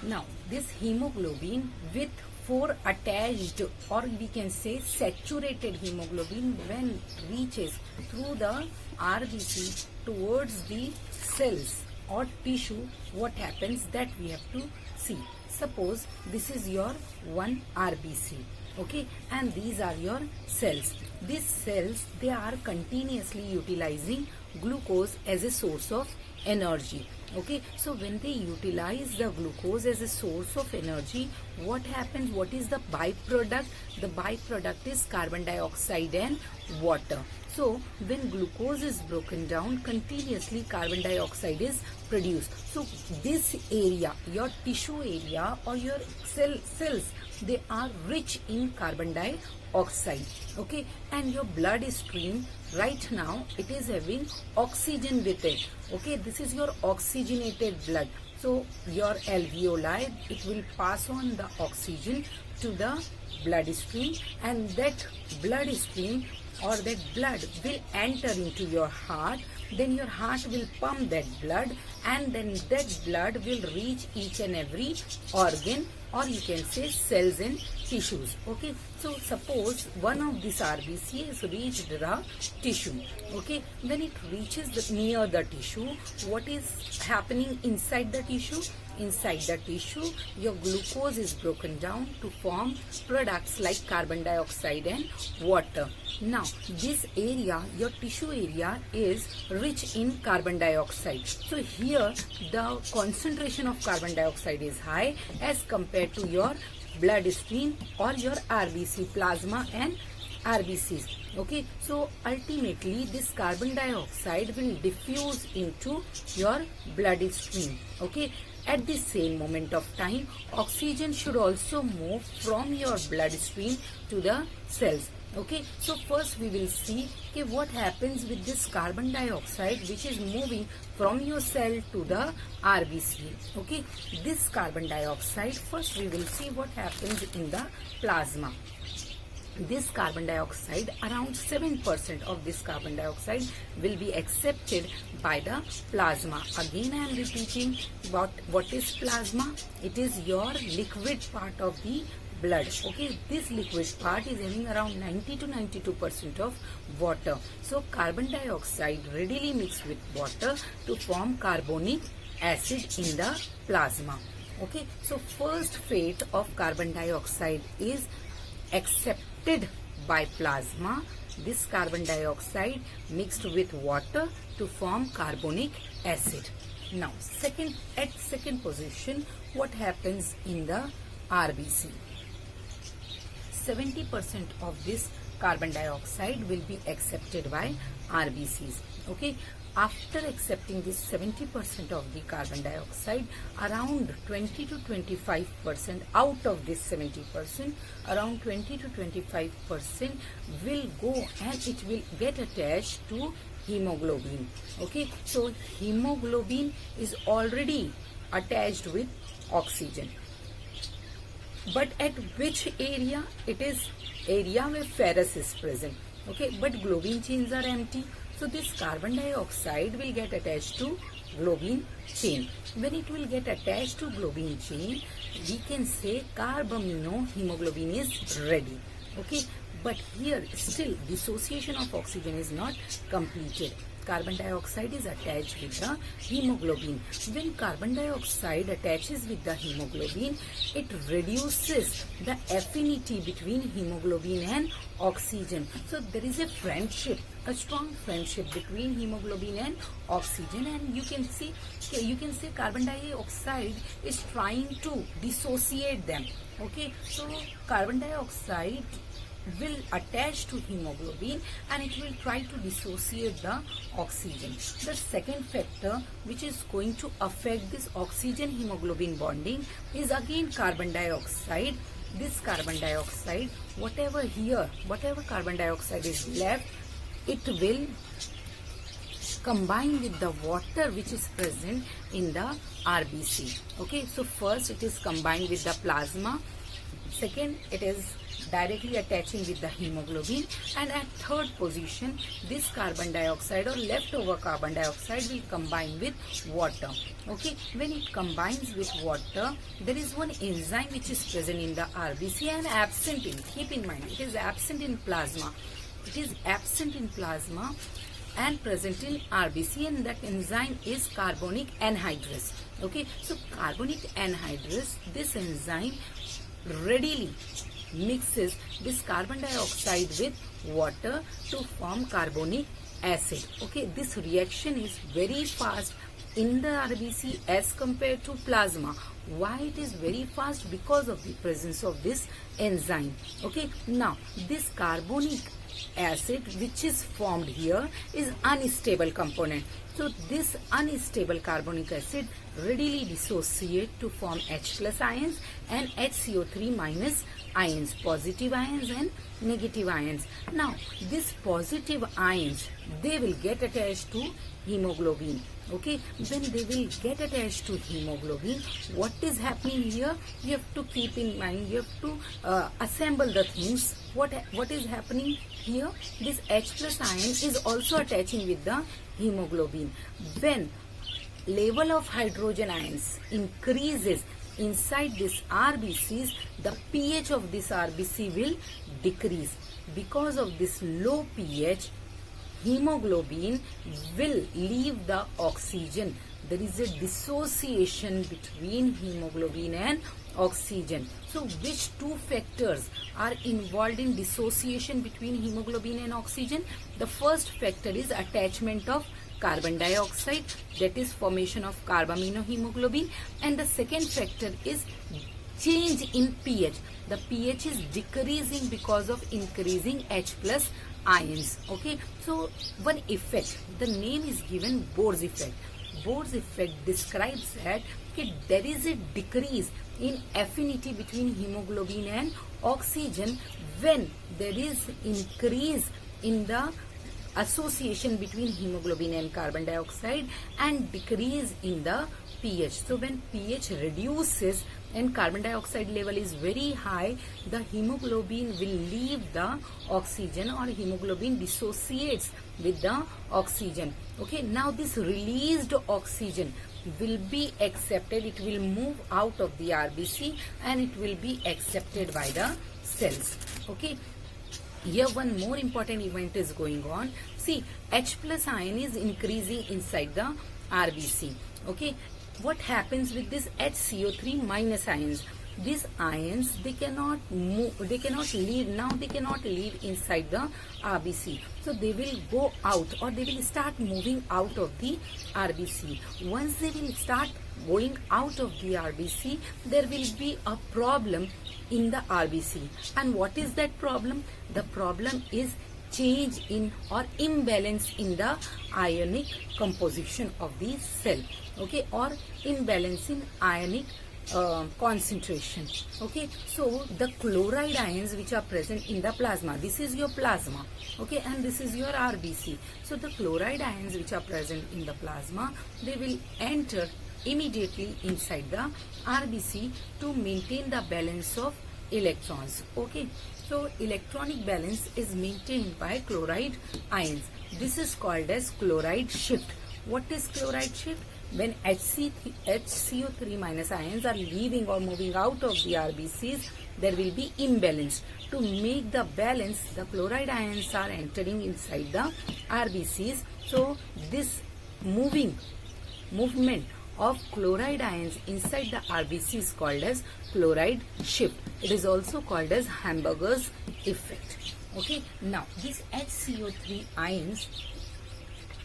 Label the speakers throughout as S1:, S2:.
S1: Now this hemoglobin with 4 attached, or we can say saturated hemoglobin, when reaches through the RBC towards the cells or tissue, what happens that we have to see. Suppose this is your one RBC, okay, and these are your cells. These cells, they are continuously utilizing glucose as a source of energy. Okay, so when they utilize the glucose as a source of energy, what happens? What is the byproduct? The byproduct is carbon dioxide and water. So when glucose is broken down, continuously carbon dioxide is produced. So this area, your tissue area or your cells, they are rich in carbon dioxide. Okay, and your blood stream right now, it is having oxygen with it. Okay, this is your oxygenated blood. So your alveoli, it will pass on the oxygen to the blood stream, and that blood stream or that blood will enter into your heart. Then your heart will pump that blood, and then that blood will reach each and every organ, or you can say cells and tissues. Okay, so suppose one of these RBC has reached the tissue. Okay, when it reaches near the tissue, what is happening inside the tissue? Inside the tissue, your glucose is broken down to form products like carbon dioxide and water. Now this area, your tissue area, is rich in carbon dioxide. So here the concentration of carbon dioxide is high as compared to your blood stream or your RBC, plasma and RBCs. Okay, so ultimately this carbon dioxide will diffuse into your blood stream. Okay, at the same moment of time, oxygen should also move from your bloodstream to the cells. Okay, so first we will see okay, what happens with this carbon dioxide which is moving from your cell to the RBC. Okay, this carbon dioxide, first we will see what happens in the plasma. This carbon dioxide, around 7% of this carbon dioxide will be accepted by the plasma. Again I am repeating about what is plasma. It is your liquid part of the blood. Okay, this liquid part is having around 90 to 92% of water. So carbon dioxide readily mixed with water to form carbonic acid in the plasma. Okay, so first fate of carbon dioxide is accepted by plasma. This carbon dioxide mixed with water to form carbonic acid. Now at second position, what happens in the RBC? 70% of this carbon dioxide will be accepted by RBCs. Okay, after accepting this 70% of the carbon dioxide, around 20 to 25% out of this 70%, around 20 to 25% will go and it will get attached to hemoglobin. Okay, so hemoglobin is already attached with oxygen. But at which area? It is area where ferrous is present. Okay, but globin chains are empty. So this carbon dioxide will get attached to globin chain. When it will get attached to globin chain, we can say carbaminohemoglobin is ready. Okay, but here still dissociation of oxygen is not completed. Carbon dioxide is attached with the hemoglobin. When carbon dioxide attaches with the hemoglobin, it reduces the affinity between hemoglobin and oxygen. So there is a friendship, a strong friendship between hemoglobin and oxygen, and you can see carbon dioxide is trying to dissociate them. Okay, so carbon dioxide will attach to hemoglobin and it will try to dissociate the oxygen. The second factor which is going to affect this oxygen hemoglobin bonding is again carbon dioxide. This carbon dioxide, whatever carbon dioxide is left, it will combine with the water which is present in the RBC. Okay, so first it is combined with the plasma. Second, it is directly attaching with the hemoglobin, and at third position this carbon dioxide or leftover carbon dioxide will combine with water. Okay, when it combines with water, there is one enzyme which is present in the RBC and absent in, keep in mind, it is absent in plasma. It is absent in plasma and present in RBC, and that enzyme is carbonic anhydrous. Okay, so carbonic anhydrous, this enzyme readily mixes this carbon dioxide with water to form carbonic acid. Okay, this reaction is very fast in the RBC as compared to plasma. Why it is very fast? Because of the presence of this enzyme. Okay, now this carbonic acid which is formed here is unstable component. So this unstable carbonic acid readily dissociate to form H plus ions and HCO3 minus ions, positive ions and negative ions. Now these positive ions, they will get attached to hemoglobin. Okay, when they will get attached to hemoglobin, what is happening here? You have to keep in mind, you have to assemble the things. What is happening here? This H plus ion is also attaching with the hemoglobin. When level of hydrogen ions increases inside this RBCs, the pH of this RBC will decrease. Because of this low pH, hemoglobin will leave the oxygen. There is a dissociation between hemoglobin and oxygen. So which two factors are involved in dissociation between hemoglobin and oxygen? The first factor is attachment of carbon dioxide, that is formation of carbaminohemoglobin, and the second factor is change in pH. The pH is decreasing because of increasing H plus ions. Okay, so one effect, the name is given Bohr's effect. Bohr's effect describes that there is a decrease in affinity between hemoglobin and oxygen when there is increase in the association between hemoglobin and carbon dioxide and decrease in the pH. So when pH reduces and carbon dioxide level is very high, the hemoglobin will leave the oxygen or hemoglobin dissociates with the oxygen. Okay, now this released oxygen will be accepted, it will move out of the RBC and it will be accepted by the cells. Okay, here one more important event is going on. See, H plus ion is increasing inside the RBC. Okay, what happens with this HCO3 minus ions? These ions, they cannot move, they cannot leave, now they cannot leave inside the RBC. So they will go out or they will start moving out of the RBC. Once they will start going out of the RBC, there will be a problem in the RBC. And what is that problem? The problem is change in or imbalance in the ionic composition of the cell. Okay, or imbalance in ionic concentration. Okay, so the chloride ions which are present in the plasma, this is your plasma. Okay, and this is your RBC. So the chloride ions which are present in the plasma, they will enter immediately inside the RBC to maintain the balance of electrons. Okay, so electronic balance is maintained by chloride ions. This is called as chloride shift. What is chloride shift? When HCO3 minus ions are leaving or moving out of the RBCs, there will be imbalance. To make the balance, the chloride ions are entering inside the RBCs. So this movement of chloride ions inside the RBC is called as chloride shift. It is also called as Hamburger's effect. Okay, now these HCO3 ions,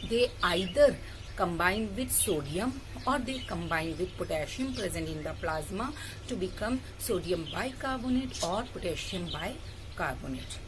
S1: they either combine with sodium or they combine with potassium present in the plasma to become sodium bicarbonate or potassium bicarbonate.